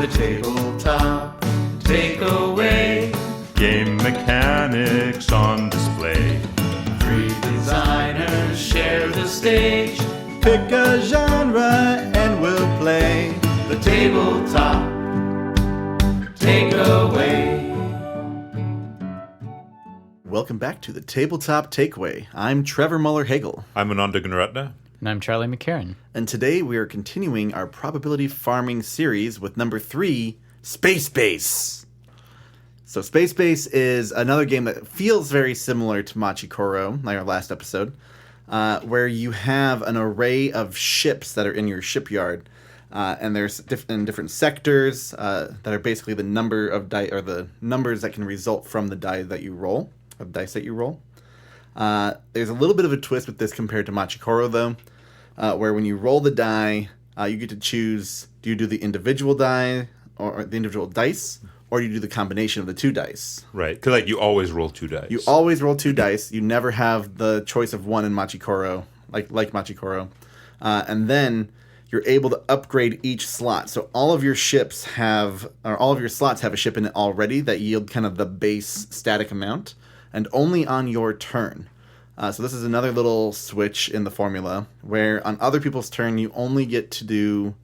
The tabletop takeaway. Game mechanics on display. 3 designers share the stage. Pick a genre and we'll play. The tabletop takeaway. Welcome back to the Tabletop Takeaway. I'm Trevor Muller-Hagel. I'm Ananda. And I'm Charlie McCarran. And today we are continuing our probability farming series with number 3, Space Base. So Space Base is another game that feels very similar to Machikoro, like our last episode, where you have an array of ships that are in your shipyard. And there's different sectors that are basically the number of die, or the numbers that can result from the die that you roll, or the dice that you roll. There's a little bit of a twist with this compared to Machikoro, though, where when you roll the die, you get to choose: do you do the individual die or the individual dice, or do you do the combination of the 2 dice? Right, because like you always roll 2 dice. You always roll 2 dice. You never have the choice of 1 in Machikoro, like Machikoro, and then you're able to upgrade each slot. So all of your slots have a ship in it already that yield kind of the base static amount, and only on your turn. So this is another little switch in the formula, where on other people's turn, you only get to do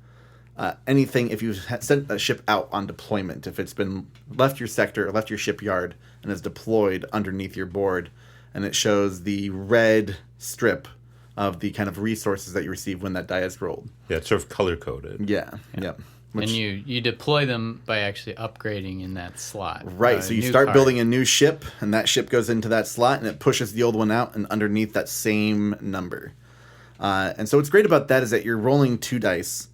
anything if you've sent a ship out on deployment. If it's been left your sector or left your shipyard and is deployed underneath your board, and it shows the red strip of the kind of resources that you receive when that die is rolled. Yeah, it's sort of color-coded. Yeah. And you deploy them by actually upgrading in that slot. Right, so you start building a new ship, and that ship goes into that slot, and it pushes the old one out and underneath that same number. And so what's great about that is that you're rolling 2 dice.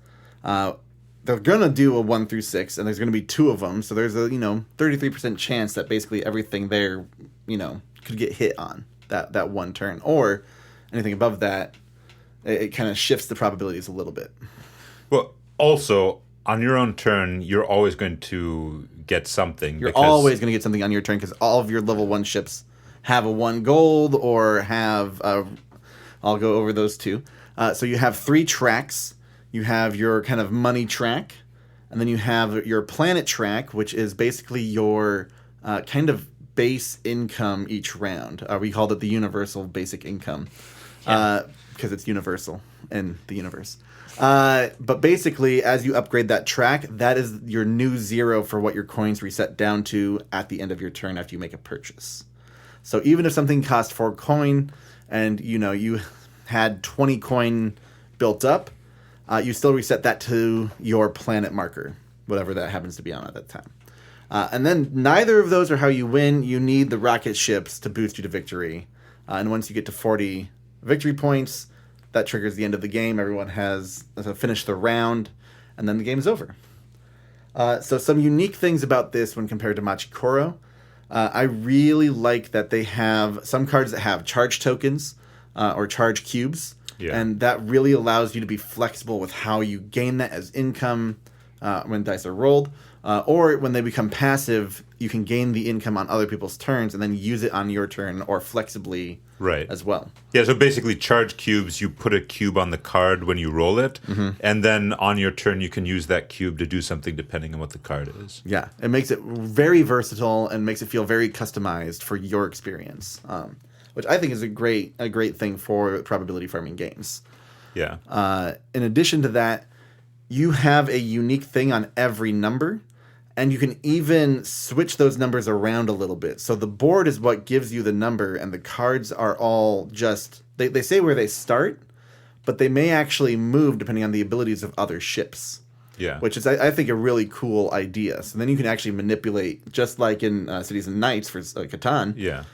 They're going to do a 1 through 6, and there's going to be 2 of them, so there's a 33% chance that basically everything there could get hit on that one turn. Or anything above that, it kind of shifts the probabilities a little bit. Well, also, on your own turn, you're always going to get something. You're always going to get something on your turn because all of your level 1 ships have a 1 gold or have... I'll go over those 2. So you have 3 tracks. You have your kind of money track, and then you have your planet track, which is basically your kind of base income each round. We called it the universal basic income. Because it's universal in the universe. But basically, as you upgrade that track, that is your new 0 for what your coins reset down to at the end of your turn after you make a purchase. So even if something cost 4 coin and you had 20 coin built up, you still reset that to your planet marker, whatever that happens to be on at that time. And then neither of those are how you win. You need the rocket ships to boost you to victory. And once you get to 40 victory points, that triggers the end of the game. Everyone has finished the round, and then the game is over. So some unique things about this when compared to Machikoro. I really like that they have some cards that have charge tokens or charge cubes, and that really allows you to be flexible with how you gain that as income when dice are rolled. Or when they become passive, you can gain the income on other people's turns and then use it on your turn or flexibly as well. Yeah, so basically charge cubes, you put a cube on the card when you roll it, and then on your turn you can use that cube to do something depending on what the card is. Yeah, it makes it very versatile and makes it feel very customized for your experience, which I think is a great thing for probability farming games. Yeah. In addition to that, you have a unique thing on every number. And you can even switch those numbers around a little bit. So the board is what gives you the number, and the cards are all just... They say where they start, but they may actually move depending on the abilities of other ships. Yeah. Which is, I think, a really cool idea. So then you can actually manipulate, just like in Cities and Knights for Catan,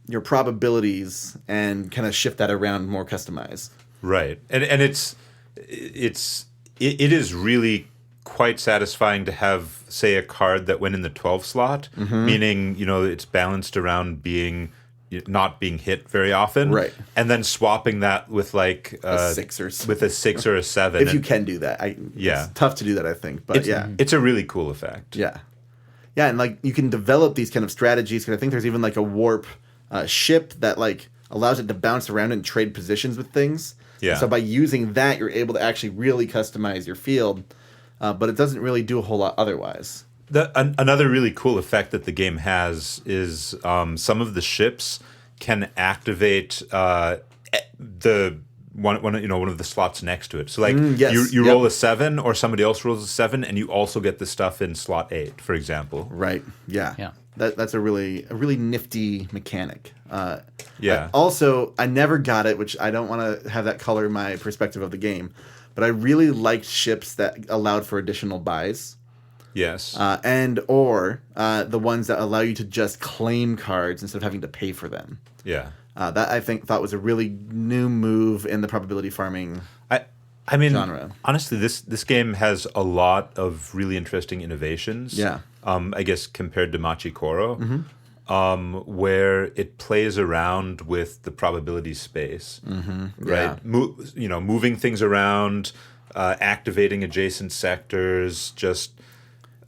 your probabilities and kind of shift that around more customized. Right. And it is really quite satisfying to have, say, a card that went in the 12 slot, meaning, it's balanced around not being hit very often. Right. And then swapping that with like a 6 or with a 6 or a 7. If you can do that. It's tough to do that, I think. But it's a really cool effect. Yeah. Yeah, and like you can develop these kind of strategies, because I think there's even like a warp ship that like allows it to bounce around and trade positions with things. Yeah. So by using that, you're able to actually really customize your field. but it doesn't really do a whole lot otherwise. Another really cool effect that the game has is some of the ships can activate the one of the slots next to it. So like yes. you roll a 7 or somebody else rolls a 7 and you also get the stuff in slot 8, for example. Right. Yeah. Yeah. That's a really nifty mechanic. Yeah. I never got it, which I don't want to have that color my perspective of the game, but I really liked ships that allowed for additional buys. Yes. or the ones that allow you to just claim cards instead of having to pay for them. Yeah. That I thought was a really new move in the probability farming I mean, genre. Honestly, this game has a lot of really interesting innovations. Yeah. I guess compared to Machi Koro, where it plays around with the probability space, right? Yeah. Moving things around, activating adjacent sectors, just.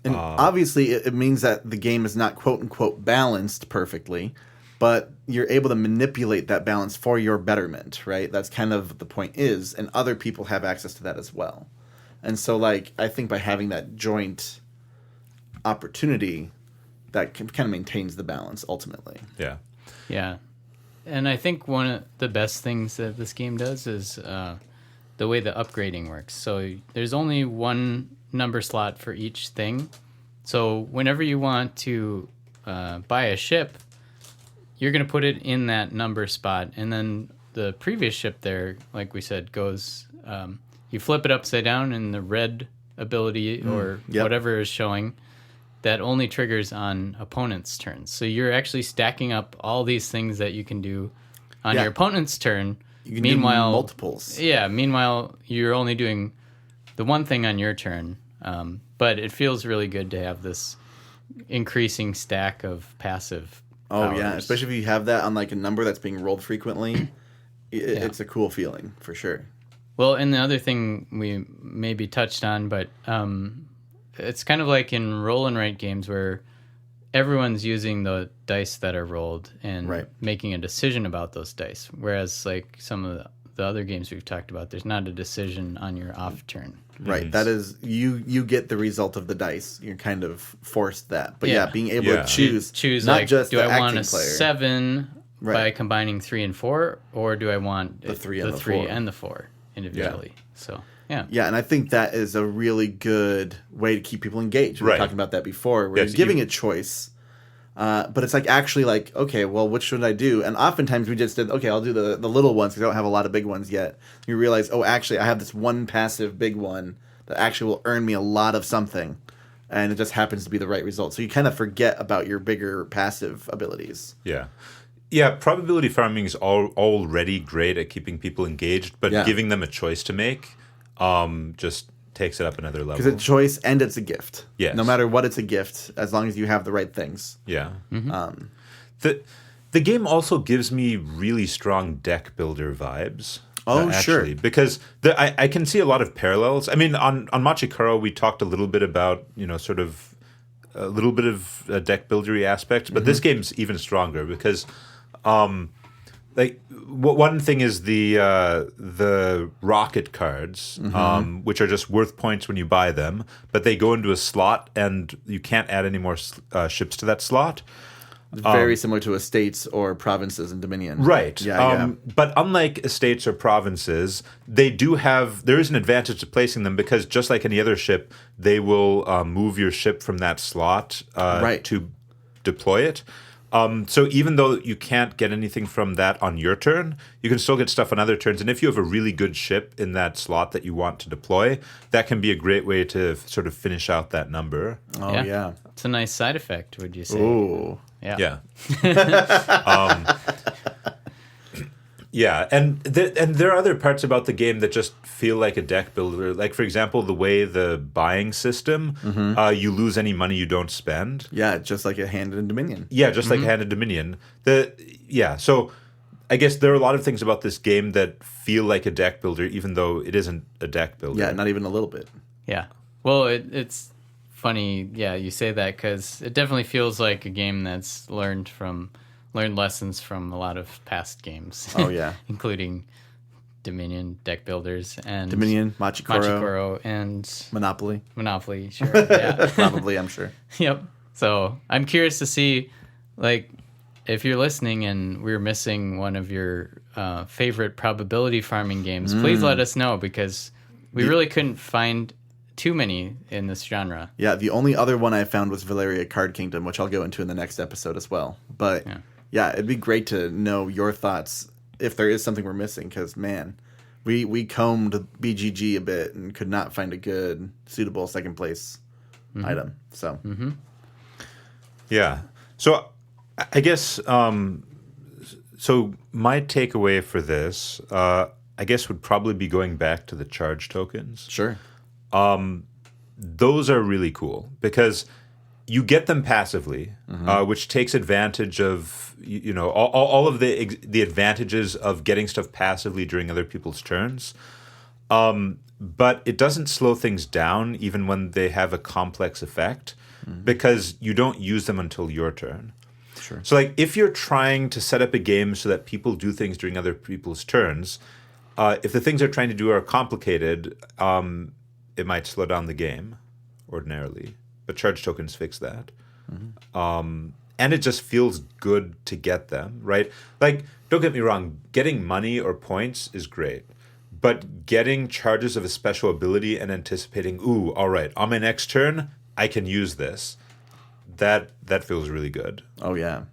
And obviously, it means that the game is not quote unquote balanced perfectly, but you're able to manipulate that balance for your betterment, right? That's kind of the point is, and other people have access to that as well. And so, like, I think by having that joint opportunity, that kind of maintains the balance ultimately. Yeah. Yeah. And I think one of the best things that this game does is the way the upgrading works. So there's only one number slot for each thing. So whenever you want to buy a ship, you're going to put it in that number spot. And then the previous ship there, like we said, goes, you flip it upside down and the red ability or whatever is showing, that only triggers on opponent's turns. So you're actually stacking up all these things that you can do on your opponent's turn. You can meanwhile, do multiples. Yeah, meanwhile, you're only doing the one thing on your turn. But it feels really good to have this increasing stack of passive powers. Yeah, especially if you have that on like a number that's being rolled frequently. It's a cool feeling, for sure. Well, and the other thing we maybe touched on, but it's kind of like in roll and write games where everyone's using the dice that are rolled and making a decision about those dice. Whereas like some of the other games we've talked about, there's not a decision on your off turn. Right. That is, you get the result of the dice. You're kind of forced that. But being able to choose not like, just do the I want a acting player. 7 by combining 3 and 4, or do I want The 3 and the 3 4. and the 4 individually? So yeah. Yeah, and I think that is a really good way to keep people engaged. We were talking about that before. Where you're giving a choice, but it's like actually like, okay, well, which should I do? And oftentimes we just did, okay, I'll do the little ones because I don't have a lot of big ones yet. You realize, oh, actually, I have this one passive big one that actually will earn me a lot of something, and it just happens to be the right result. So you kind of forget about your bigger passive abilities. Yeah. Yeah, probability farming is already great at keeping people engaged, but giving them a choice to make just takes it up another level. Because it's a choice and it's a gift. Yes. No matter what, it's a gift, as long as you have the right things. Yeah. The game also gives me really strong deck builder vibes. Oh, actually, sure. Because I can see a lot of parallels. I mean, on Machikaro, we talked a little bit about, sort of a little bit of deck buildery aspects, but this game's even stronger because one thing is the rocket cards, which are just worth points when you buy them, but they go into a slot and you can't add any more ships to that slot. Very similar to estates or provinces in Dominion. Right. Yeah. But unlike estates or provinces, there is an advantage to placing them because just like any other ship, they will move your ship from that slot to deploy it. So even though you can't get anything from that on your turn, you can still get stuff on other turns. And if you have a really good ship in that slot that you want to deploy, that can be a great way to sort of finish out that number. Oh, yeah. It's a nice side effect, would you say? Ooh. Yeah. Yeah, and there are other parts about the game that just feel like a deck builder. Like, for example, the way the buying system, you lose any money you don't spend. Yeah, just like a hand in Dominion. Yeah, just like Hand of Dominion. So I guess there are a lot of things about this game that feel like a deck builder, even though it isn't a deck builder. Yeah, not even a little bit. Yeah. Well, it's funny, you say that because it definitely feels like a game that's learned lessons from a lot of past games. Oh, yeah. Including Dominion deck builders and Machikoro, and Monopoly. Sure, yeah. Probably, I'm sure. Yep. So I'm curious to see, like, if you're listening and we're missing one of your favorite probability farming games, please let us know, because we really couldn't find too many in this genre. Yeah, the only other one I found was Valeria Card Kingdom, which I'll go into in the next episode as well. But yeah, it'd be great to know your thoughts if there is something we're missing, because, man, we combed BGG a bit and could not find a good, suitable second place item. So, yeah. So I guess, so my takeaway for this, I guess, would probably be going back to the charge tokens. sure. Those are really cool because you get them passively, which takes advantage of all of the advantages of getting stuff passively during other people's turns. But it doesn't slow things down even when they have a complex effect, because you don't use them until your turn. Sure. So, like, if you're trying to set up a game so that people do things during other people's turns, if the things they're trying to do are complicated, it might slow down the game ordinarily. But charge tokens fix that. And it just feels good to get them, right? Like, don't get me wrong, getting money or points is great. But getting charges of a special ability and anticipating, ooh, all right, on my next turn, I can use this. That feels really good. Oh, yeah.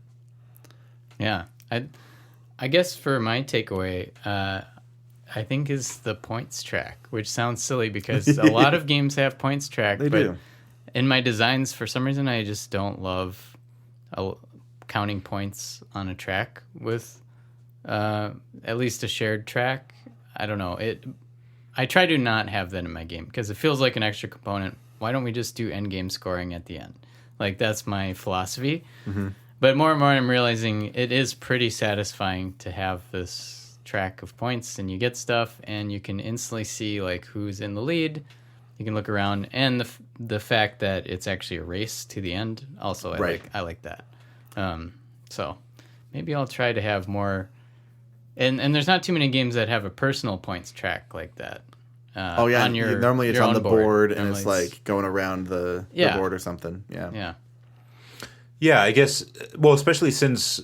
Yeah. I guess for my takeaway, I think is the points track, which sounds silly because a lot of games have points track. They but do. In my designs, for some reason, I just don't love counting points on a track with at least a shared track. I don't know. I try to not have that in my game because it feels like an extra component. Why don't we just do end game scoring at the end? Like, that's my philosophy. But more and more I'm realizing it is pretty satisfying to have this track of points, and you get stuff and you can instantly see like who's in the lead. You can look around, and the fact that it's actually a race to the end also I like that. So maybe I'll try to have more, and there's not too many games that have a personal points track like that. Normally it's your on the board and Normally it's like going around the board or something. Yeah, I guess, well, especially since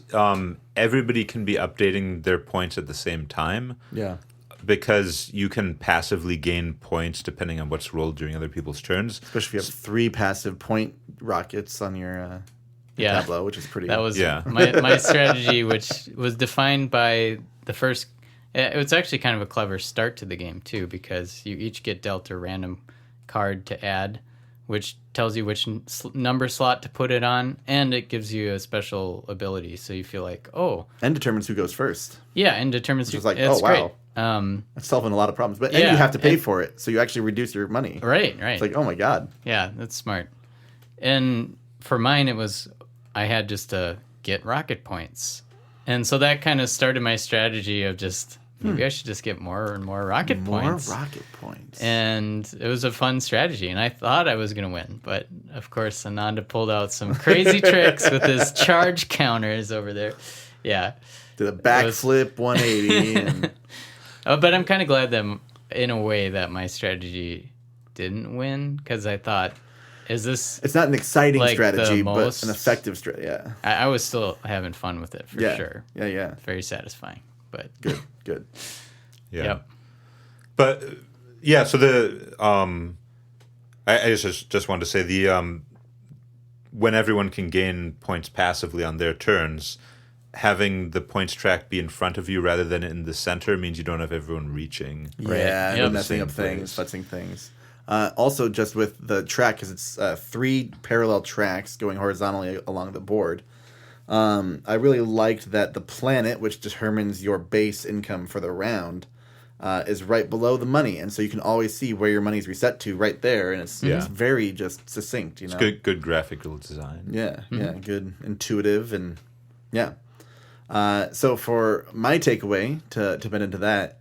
everybody can be updating their points at the same time. Yeah. Because you can passively gain points depending on what's rolled during other people's turns. Especially if you have 3 passive point rockets on your tableau, which is pretty... That was my strategy, which was defined by the first... It was actually kind of a clever start to the game, too, because you each get dealt a random card to add, which tells you which number slot to put it on, and it gives you a special ability, so you feel like, oh... And determines who goes first. Yeah, and determines who... It's like, it's oh, wow. Great. That's solving a lot of problems. But and you have to pay for it, so you actually reduce your money. Right. It's like, oh my god. Yeah, that's smart. And for mine, it was, I had just to get rocket points. And so that kind of started my strategy of just... Maybe I should just get more and more rocket points. More rocket points. And it was a fun strategy, and I thought I was going to win. But, of course, Ananda pulled out some crazy tricks with his charge counters over there. Yeah. Did a backflip 180. And... but I'm kind of glad that, in a way, that my strategy didn't win, because I thought, is this... It's not an exciting like strategy, but an effective strategy, yeah. I was still having fun with it, for sure. Yeah. Very satisfying. But good. Yeah. Yep. But yeah, so the I just wanted to say the when everyone can gain points passively on their turns, having the points track be in front of you rather than in the center means you don't have everyone reaching. Yeah, Yep. messing up things, futzing things. Also, just with the track, because it's 3 parallel tracks going horizontally along the board. I really liked that the planet, which determines your base income for the round, is right below the money, and so you can always see where your money's reset to right there, and it's very just succinct. You know, it's good graphical design. Yeah, good, intuitive, and so for my takeaway to bend into that,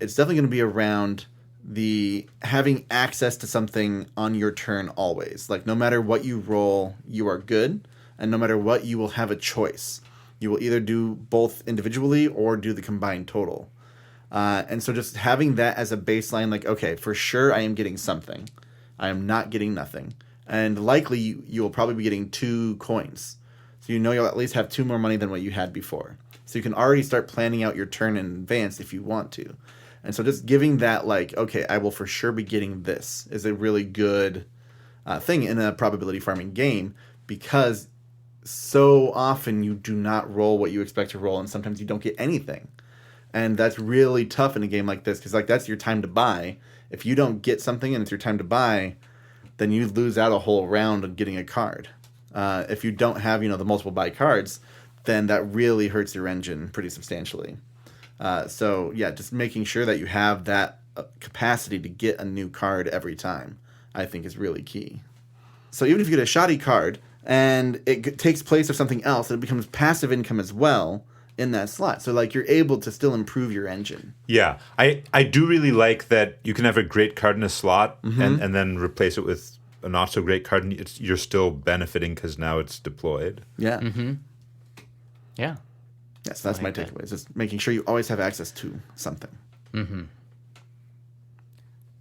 it's definitely going to be around the having access to something on your turn always. Like, no matter what you roll, you are good. And no matter what, you will have a choice. You will either do both individually or do the combined total. And so just having that as a baseline, like, okay, for sure I am getting something. I am not getting nothing. And likely you will probably be getting 2 coins. So you know you'll at least have 2 more money than what you had before. So you can already start planning out your turn in advance if you want to. And so just giving that, like, okay, I will for sure be getting this is a really good thing in a probability farming game, because so often you do not roll what you expect to roll, and sometimes you don't get anything. And that's really tough in a game like this, because like that's your time to buy. If you don't get something and it's your time to buy, then you lose out a whole round on getting a card. If you don't have, the multiple buy cards, then that really hurts your engine pretty substantially. So yeah, just making sure that you have that capacity to get a new card every time, I think is really key. So even if you get a shoddy card and it takes place of something else, it becomes passive income as well in that slot. So like you're able to still improve your engine. Yeah. I do really like that you can have a great card in a slot and then replace it with a not so great card, and you're still benefiting because now it's deployed. Yeah. Mm-hmm. Yeah. Yes, that's my takeaway. Is just making sure you always have access to something. Mm-hmm.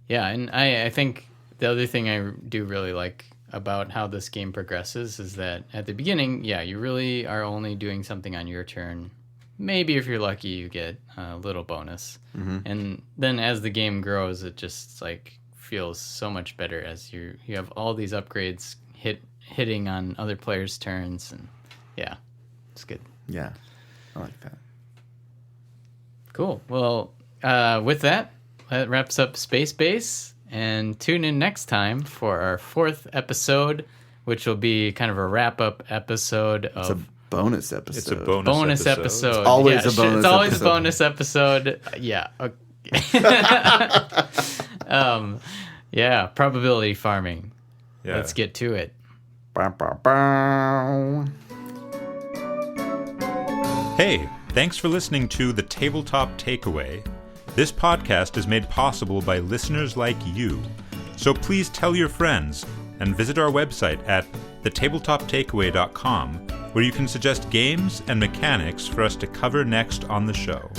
Yeah, and I think the other thing I do really like about how this game progresses is that at the beginning, yeah, you really are only doing something on your turn. Maybe if you're lucky, you get a little bonus. Mm-hmm. And then as the game grows, it just like feels so much better as you have all these upgrades hitting on other players' turns, and yeah, it's good. Yeah, I like that. Cool. Well, with that wraps up Space Base, and tune in next time for our 4th episode, which will be kind of a wrap-up episode of... It's a bonus episode. It's a bonus episode. It's always a bonus episode. It's always a bonus episode. Yeah. Okay. Yeah, probability farming. Yeah. Let's get to it. Bow, bow, bow. Hey, thanks for listening to The Tabletop Takeaway. This podcast is made possible by listeners like you. So please tell your friends and visit our website at thetabletoptakeaway.com, where you can suggest games and mechanics for us to cover next on the show.